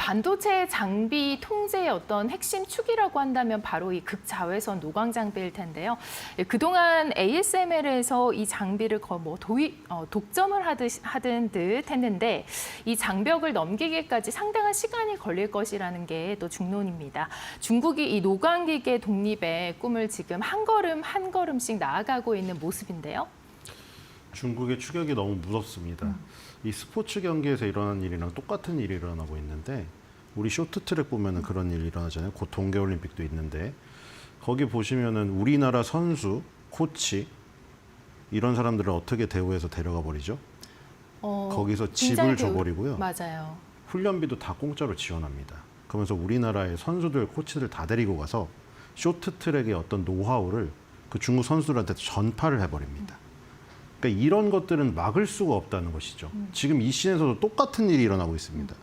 반도체 장비 통제의 어떤 핵심 축이라고 한다면 바로 이 극자외선 노광 장비일 텐데요. 그동안 ASML에서 이 장비를 독점을 하던 듯 했는데 이 장벽을 넘기기까지 상당한 시간이 걸릴 것이라는 게 또 중론입니다. 중국이 이 노광기계 독립의 꿈을 지금 한 걸음씩 나아가고 있는 모습인데요. 중국의 추격이 너무 무섭습니다. 이 스포츠 경기에서 일어난 일이랑 똑같은 일이 일어나고 있는데 우리 쇼트트랙 보면은 그런 일이 일어나잖아요. 곧 동계올림픽도 있는데 거기 보시면은 우리나라 선수, 코치 이런 사람들을 어떻게 대우해서 데려가 버리죠? 거기서 집을 줘버리고요. 맞아요. 훈련비도 다 공짜로 지원합니다. 그러면서 우리나라의 선수들, 코치들 다 데리고 가서 쇼트트랙의 어떤 노하우를 그 중국 선수들한테 전파를 해버립니다. 그러니까 이런 것들은 막을 수가 없다는 것이죠. 지금 이 씬에서도 똑같은 일이 일어나고 있습니다.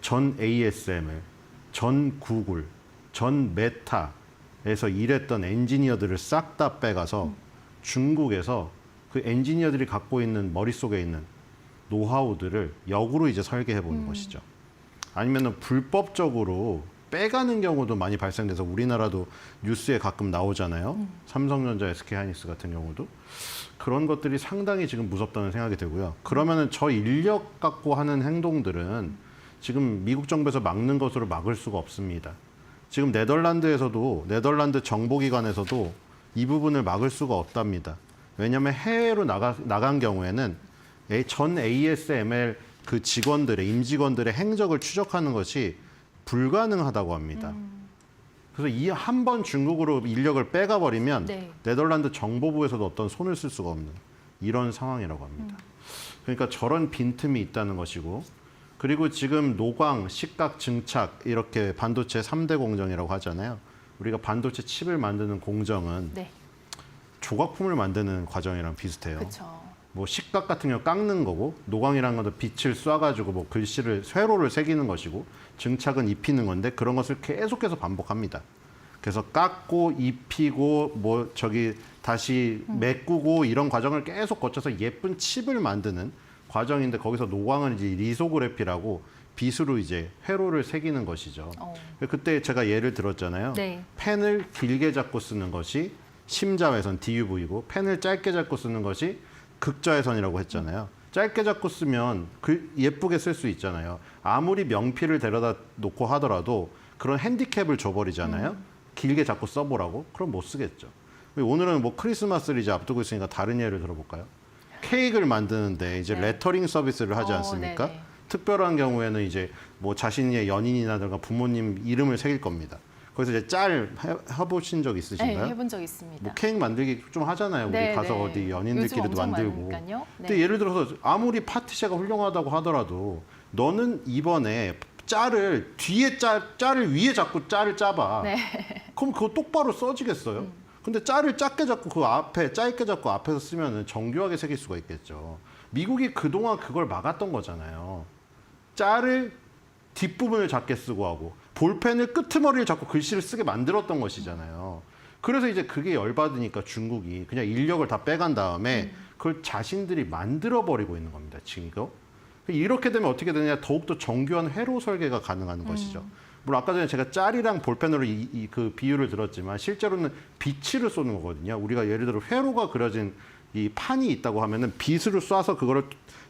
전 ASML, 전 구글, 전 메타에서 일했던 엔지니어들을 싹 다 빼가서 중국에서 그 엔지니어들이 갖고 있는 머릿속에 있는 노하우들을 역으로 이제 설계해 보는 것이죠. 아니면은 불법적으로 빼가는 경우도 많이 발생돼서 우리나라도 뉴스에 가끔 나오잖아요. 삼성전자, SK하이닉스 같은 경우도. 그런 것들이 상당히 지금 무섭다는 생각이 들고요. 그러면은 저 인력 갖고 하는 행동들은 지금 미국 정부에서 막는 것으로 막을 수가 없습니다. 지금 네덜란드 정보기관에서도 이 부분을 막을 수가 없답니다. 왜냐하면 해외로 나간 경우에는 전 ASML 그 임직원들의 행적을 추적하는 것이 불가능하다고 합니다. 그래서 이 한 번 중국으로 인력을 빼가 버리면 네덜란드 정보부에서도 어떤 손을 쓸 수가 없는 이런 상황이라고 합니다. 그러니까 저런 빈틈이 있다는 것이고, 그리고 지금 노광, 식각, 증착 이렇게 반도체 3대 공정이라고 하잖아요. 우리가 반도체 칩을 만드는 공정은 조각품을 만드는 과정이랑 비슷해요. 그쵸. 뭐 식각 같은 경우 깎는 거고, 노광이라는 것도 빛을 쏴가지고 뭐 글씨를 세로를 새기는 것이고, 증착은 입히는 건데 그런 것을 계속해서 반복합니다. 그래서 깎고 입히고 다시 메꾸고 이런 과정을 계속 거쳐서 예쁜 칩을 만드는 과정인데, 거기서 노광은 이제 리소그래피라고 빗으로 이제 회로를 새기는 것이죠. 그때 제가 예를 들었잖아요. 펜을 길게 잡고 쓰는 것이 심자외선 DUV고 펜을 짧게 잡고 쓰는 것이 극자외선이라고 했잖아요. 짧게 잡고 쓰면 예쁘게 쓸 수 있잖아요. 아무리 명피를 데려다 놓고 하더라도 그런 핸디캡을 줘버리잖아요. 길게 잡고 써보라고? 그럼 못 쓰겠죠. 오늘은 뭐 크리스마스를 이제 앞두고 있으니까 다른 예를 들어볼까요? 케이크를 만드는데 이제 레터링 서비스를 하지 않습니까? 특별한 경우에는 이제 뭐 자신의 연인이라든가 부모님 이름을 새길 겁니다. 거기서 이제 짤 해보신 적 있으신가요? 네, 해본 적 있습니다. 뭐 케이크 만들기 좀 하잖아요. 우리 가서 어디 연인들끼리도 만들고. 근데 예를 들어서 아무리 파티샤가 훌륭하다고 하더라도 너는 이번에 짤을 위에 잡고 짤을 짜봐. 그럼 그거 똑바로 써지겠어요? 근데 짤을 작게 잡고 그 앞에 짧게 잡고 앞에서 쓰면은 정교하게 새길 수가 있겠죠. 미국이 그동안 그걸 막았던 거잖아요. 짤을 뒷부분을 작게 쓰고 하고 볼펜을 끄트머리를 잡고 글씨를 쓰게 만들었던 것이잖아요. 그래서 이제 그게 열받으니까 중국이 그냥 인력을 다 빼간 다음에 그걸 자신들이 만들어버리고 있는 겁니다. 지금 이거. 이렇게 되면 어떻게 되느냐, 더욱더 정교한 회로 설계가 가능한 것이죠. 물론 아까 전에 제가 짤이랑 볼펜으로 그 비유를 들었지만 실제로는 빗을 쏘는 거거든요. 우리가 예를 들어 회로가 그려진 이 판이 있다고 하면은 빗으로 쏴서 그거를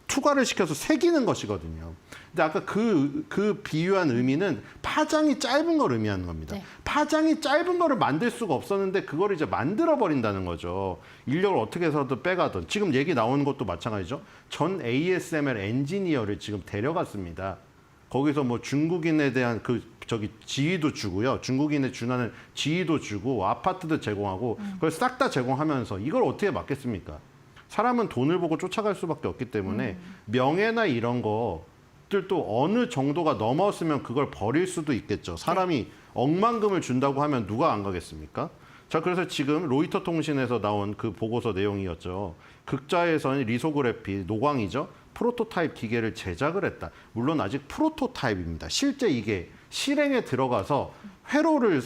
투과를 시켜서 새기는 것이거든요. 근데 아까 그 비유한 의미는 파장이 짧은 걸 의미하는 겁니다. 파장이 짧은 거를 만들 수가 없었는데 그걸 이제 만들어 버린다는 거죠. 인력을 어떻게 해서든 빼가든. 지금 얘기 나오는 것도 마찬가지죠. 전 ASML 엔지니어를 지금 데려갔습니다. 거기서 뭐 중국인에 대한 지위도 주고요. 중국인에 준하는 지위도 주고 아파트도 제공하고 그걸 싹 다 제공하면서 이걸 어떻게 막겠습니까? 사람은 돈을 보고 쫓아갈 수밖에 없기 때문에 명예나 이런 것들도 어느 정도가 넘었으면 그걸 버릴 수도 있겠죠. 사람이 억만금을 준다고 하면 누가 안 가겠습니까? 자, 그래서 지금 로이터 통신에서 나온 그 보고서 내용이었죠. 극자외선 리소그래피, 노광이죠. 프로토타입 기계를 제작을 했다. 물론 아직 프로토타입입니다. 실제 이게 실행에 들어가서 회로를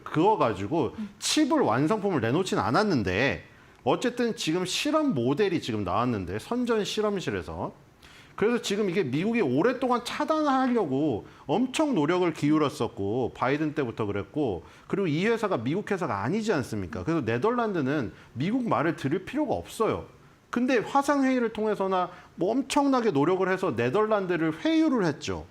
그어가지고 칩을 완성품을 내놓지는 않았는데 어쨌든 지금 실험 모델이 지금 나왔는데 선전 실험실에서 그래서 지금 이게 미국이 오랫동안 차단하려고 엄청 노력을 기울였었고 바이든 때부터 그랬고 그리고 이 회사가 미국 회사가 아니지 않습니까? 그래서 네덜란드는 미국 말을 들을 필요가 없어요. 근데 화상회의를 통해서나 뭐 엄청나게 노력을 해서 네덜란드를 회유를 했죠.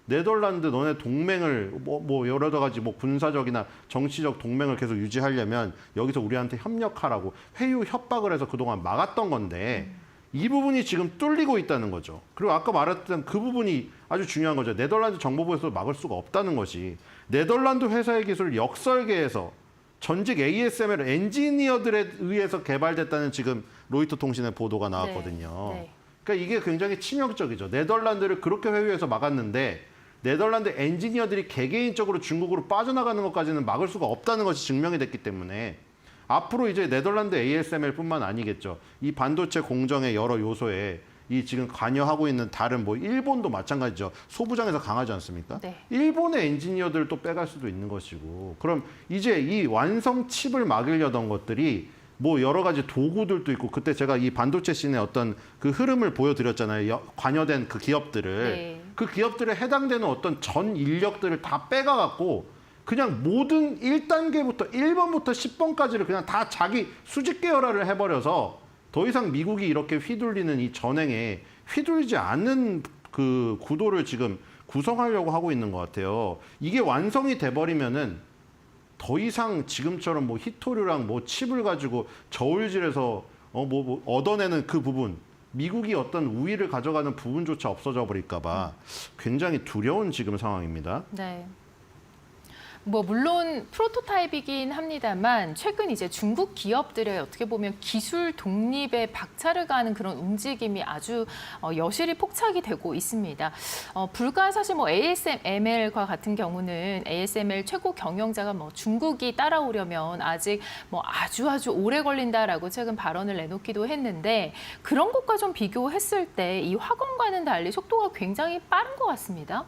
네덜란드 너네 동맹을 뭐 여러 가지 뭐 군사적이나 정치적 동맹을 계속 유지하려면 여기서 우리한테 협력하라고 회유 협박을 해서 그동안 막았던 건데 이 부분이 지금 뚫리고 있다는 거죠. 그리고 아까 말했던 그 부분이 아주 중요한 거죠. 네덜란드 정보부에서 막을 수가 없다는 것이 네덜란드 회사의 기술을 역설계해서 전직 ASML 엔지니어들에 의해서 개발됐다는 지금 로이터 통신의 보도가 나왔거든요. 네. 그러니까 이게 굉장히 치명적이죠. 네덜란드를 그렇게 회유해서 막았는데 네덜란드 엔지니어들이 개개인적으로 중국으로 빠져나가는 것까지는 막을 수가 없다는 것이 증명이 됐기 때문에 앞으로 이제 네덜란드 ASML뿐만 아니겠죠. 이 반도체 공정의 여러 요소에 이 지금 관여하고 있는 다른 뭐 일본도 마찬가지죠. 소부장에서 강하지 않습니까? 네. 일본의 엔지니어들을 또 빼갈 수도 있는 것이고 그럼 이제 이 완성 칩을 막으려던 것들이 뭐 여러 가지 도구들도 있고 그때 제가 이 반도체 씬의 어떤 그 흐름을 보여드렸잖아요. 관여된 그 기업들을. 네. 그 기업들에 해당되는 어떤 전 인력들을 다 빼가갖고 그냥 모든 1단계부터 1번부터 10번까지를 그냥 다 자기 수직 계열화를 해버려서 더 이상 미국이 이렇게 휘둘리는 이 전행에 휘둘리지 않는 그 구도를 지금 구성하려고 하고 있는 것 같아요. 이게 완성이 돼버리면은 더 이상 지금처럼 뭐 히토류랑 뭐 칩을 가지고 저울질해서 뭐 얻어내는 그 부분 미국이 어떤 우위를 가져가는 부분조차 없어져 버릴까봐 굉장히 두려운 지금 상황입니다. 네. 뭐 물론 프로토타입이긴 합니다만 최근 이제 중국 기업들의 어떻게 보면 기술 독립에 박차를 가는 그런 움직임이 아주 여실히 포착이 되고 있습니다. 불과 사실 뭐 ASML과 같은 경우는 ASML 최고 경영자가 뭐 중국이 따라오려면 아직 뭐 아주 오래 걸린다라고 최근 발언을 내놓기도 했는데 그런 것과 좀 비교했을 때 이 화건과는 달리 속도가 굉장히 빠른 것 같습니다.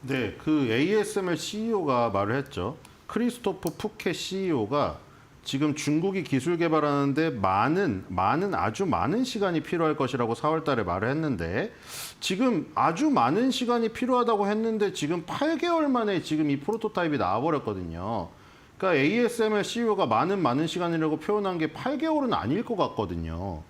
네, 그 ASML CEO가 말을 했죠. 크리스토프 푸케 CEO가 지금 중국이 기술 개발하는데 아주 많은 시간이 필요할 것이라고 4월 달에 말을 했는데 지금 아주 많은 시간이 필요하다고 했는데 지금 8개월 만에 지금 이 프로토타입이 나와버렸거든요. 그러니까 ASML CEO가 많은 시간이라고 표현한 게 8개월은 아닐 것 같거든요.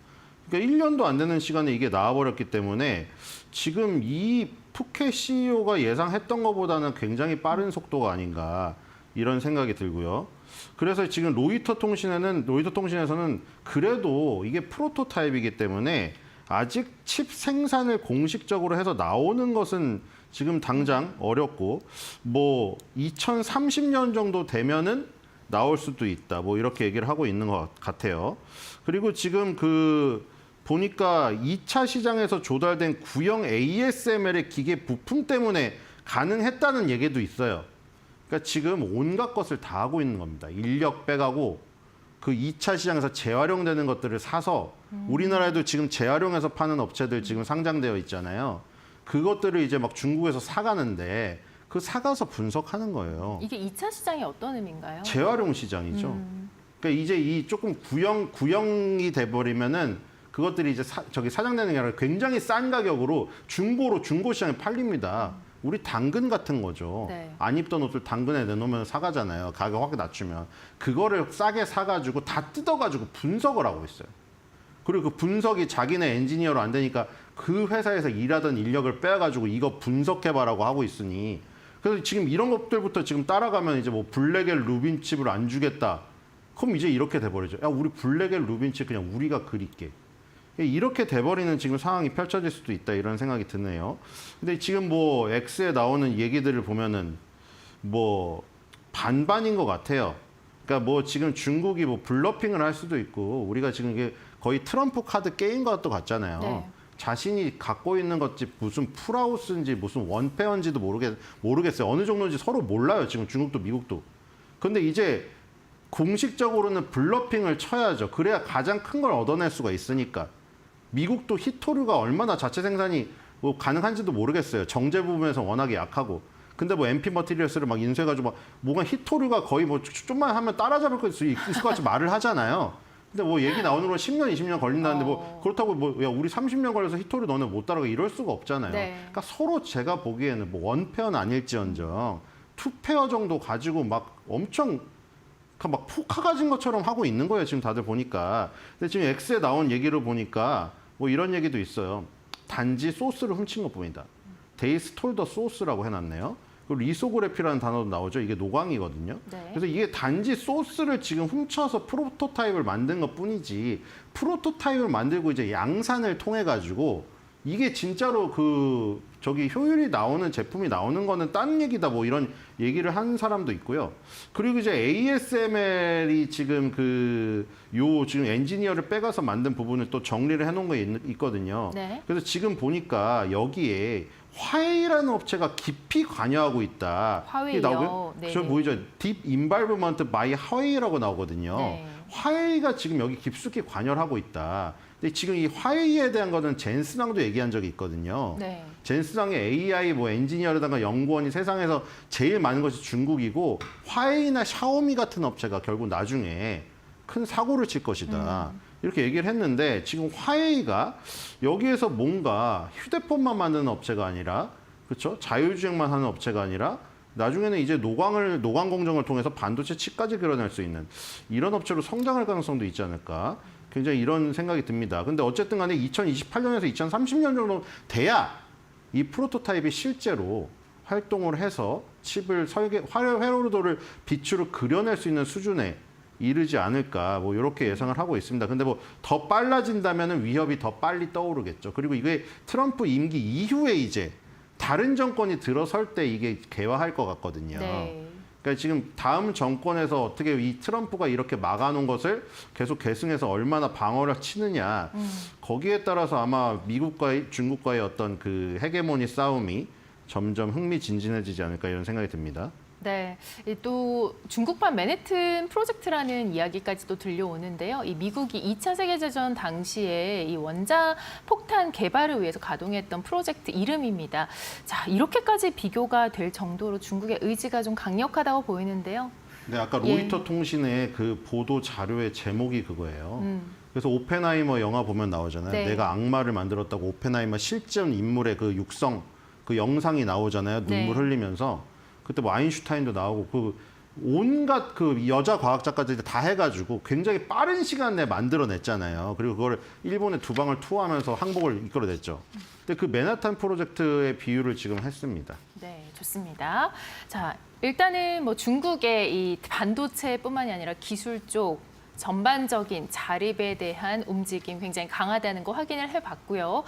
그러니까 1년도 안 되는 시간에 이게 나와버렸기 때문에 지금 이 푸케 CEO가 예상했던 것보다는 굉장히 빠른 속도가 아닌가 이런 생각이 들고요. 그래서 지금 로이터 통신에서는 그래도 이게 프로토타입이기 때문에 아직 칩 생산을 공식적으로 해서 나오는 것은 지금 당장 어렵고 뭐 2030년 정도 되면은 나올 수도 있다. 뭐 이렇게 얘기를 하고 있는 것 같아요. 그리고 지금 보니까 2차 시장에서 조달된 구형 ASML의 기계 부품 때문에 가능했다는 얘기도 있어요. 그러니까 지금 온갖 것을 다 하고 있는 겁니다. 인력 빼가고 그 2차 시장에서 재활용되는 것들을 사서 우리나라에도 지금 재활용해서 파는 업체들 지금 상장되어 있잖아요. 그것들을 이제 막 중국에서 사가는데 그 사가서 분석하는 거예요. 이게 2차 시장이 어떤 의미인가요? 재활용 시장이죠. 그러니까 이제 이 조금 구형이 돼버리면은 그것들이 이제 사장되는 게 아니라 굉장히 싼 가격으로 중고 시장에 팔립니다. 우리 당근 같은 거죠. 네. 안 입던 옷을 당근에 내놓으면 사가잖아요. 가격 확 낮추면. 그거를 싸게 사가지고 다 뜯어가지고 분석을 하고 있어요. 그리고 그 분석이 자기네 엔지니어로 안 되니까 그 회사에서 일하던 인력을 빼가지고 이거 분석해봐라고 하고 있으니 그래서 지금 이런 것들부터 지금 따라가면 이제 뭐 블랙엘 루빈 칩을 안 주겠다. 그럼 이제 이렇게 돼버리죠. 야, 우리 블랙엘 루빈 칩 그냥 우리가 그릴게. 이렇게 돼버리는 지금 상황이 펼쳐질 수도 있다 이런 생각이 드네요. 근데 지금 뭐 X에 나오는 얘기들을 보면은 뭐 반반인 것 같아요. 그러니까 뭐 지금 중국이 뭐 블러핑을 할 수도 있고 우리가 지금 이게 거의 트럼프 카드 게임 것도 같잖아요. 네. 자신이 갖고 있는 것이 무슨 풀하우스인지 무슨 원페어인지도 모르겠어요. 어느 정도인지 서로 몰라요. 지금 중국도 미국도. 근데 이제 공식적으로는 블러핑을 쳐야죠. 그래야 가장 큰 걸 얻어낼 수가 있으니까. 미국도 히토류가 얼마나 자체 생산이 뭐 가능한지도 모르겠어요. 정제 부분에서 워낙에 약하고. 근데 뭐 MP 머티리얼스를 막 인수해가지고 뭐가 히토류가 거의 뭐 좀만 하면 따라잡을 수 있을 것 같이 말을 하잖아요. 근데 뭐 얘기 나오는 건 10년, 20년 걸린다는데 뭐 그렇다고 뭐 야 우리 30년 걸려서 히토리 너네 못 따라가 이럴 수가 없잖아요. 네. 그러니까 서로 제가 보기에는 뭐 원페어는 아닐지언정 투페어 정도 가지고 막 엄청 막 포카 가진 것처럼 하고 있는 거예요. 지금 다들 보니까. 근데 지금 X에 나온 얘기를 보니까 뭐 이런 얘기도 있어요. 단지 소스를 훔친 것뿐이다. They stole the source라고 해놨네요. 그리고 리소그래피라는 단어도 나오죠. 이게 노광이거든요. 네. 그래서 이게 단지 소스를 지금 훔쳐서 프로토타입을 만든 것뿐이지 프로토타입을 만들고 이제 양산을 통해 가지고 이게 진짜로 그 저기 효율이 나오는 제품이 나오는 거는 딴 얘기다 뭐 이런 얘기를 한 사람도 있고요. 그리고 이제 ASML이 지금 지금 엔지니어를 빼가서 만든 부분을 또 정리를 해놓은 거 있거든요. 네. 그래서 지금 보니까 여기에 화웨이라는 업체가 깊이 관여하고 있다. 화웨이요? 이게 나오고요. 네네. 저 보이죠? Deep Involvement by 화웨이라고 나오거든요. 네. 화웨이가 지금 여기 깊숙이 관여를 하고 있다. 근데 지금 이 화웨이에 대한 거는 젠스랑도 얘기한 적이 있거든요. 네. 젠스랑의 AI 뭐 엔지니어라든가 연구원이 세상에서 제일 많은 것이 중국이고 화웨이나 샤오미 같은 업체가 결국 나중에 큰 사고를 칠 것이다. 이렇게 얘기를 했는데 지금 화웨이가 여기에서 뭔가 휴대폰만 만드는 업체가 아니라 그렇죠? 자율주행만 하는 업체가 아니라 나중에는 이제 노광 공정을 통해서 반도체 칩까지 그려낼 수 있는 이런 업체로 성장할 가능성도 있지 않을까? 굉장히 이런 생각이 듭니다. 근데 어쨌든 간에 2028년에서 2030년 정도 돼야 이 프로토타입이 실제로 활동을 해서 칩을 회로도를 빛으로 그려낼 수 있는 수준에 이르지 않을까 뭐 이렇게 예상을 하고 있습니다. 근데 뭐 더 빨라진다면은 위협이 더 빨리 떠오르겠죠. 그리고 이게 트럼프 임기 이후에 이제 다른 정권이 들어설 때 이게 개화할 것 같거든요. 네. 그러니까 지금 다음 정권에서 어떻게 이 트럼프가 이렇게 막아놓은 것을 계속 계승해서 얼마나 방어를 치느냐 거기에 따라서 아마 미국과의 중국과의 어떤 그 헤게모니 싸움이 점점 흥미진진해지지 않을까 이런 생각이 듭니다. 네, 또 중국판 맨해튼 프로젝트라는 이야기까지도 들려오는데요. 이 미국이 2차 세계대전 당시에 이 원자 폭탄 개발을 위해서 가동했던 프로젝트 이름입니다. 자, 이렇게까지 비교가 될 정도로 중국의 의지가 좀 강력하다고 보이는데요. 네, 아까 로이터 통신의 그 보도 자료의 제목이 그거예요. 그래서 오펜하이머 영화 보면 나오잖아요. 네. 내가 악마를 만들었다고 오펜하이머 실존 인물의 그 육성, 그 영상이 나오잖아요. 눈물 네. 흘리면서. 그때 뭐 아인슈타인도 나오고 그 온갖 그 여자 과학자까지 다 해가지고 굉장히 빠른 시간 내에 만들어냈잖아요. 그리고 그걸 일본에 두 방을 투하하면서 항복을 이끌어냈죠. 근데 그 맨하탄 프로젝트의 비유를 지금 했습니다. 네, 좋습니다. 자, 일단은 뭐 중국의 이 반도체뿐만이 아니라 기술 쪽 전반적인 자립에 대한 움직임 굉장히 강하다는 거 확인을 해봤고요.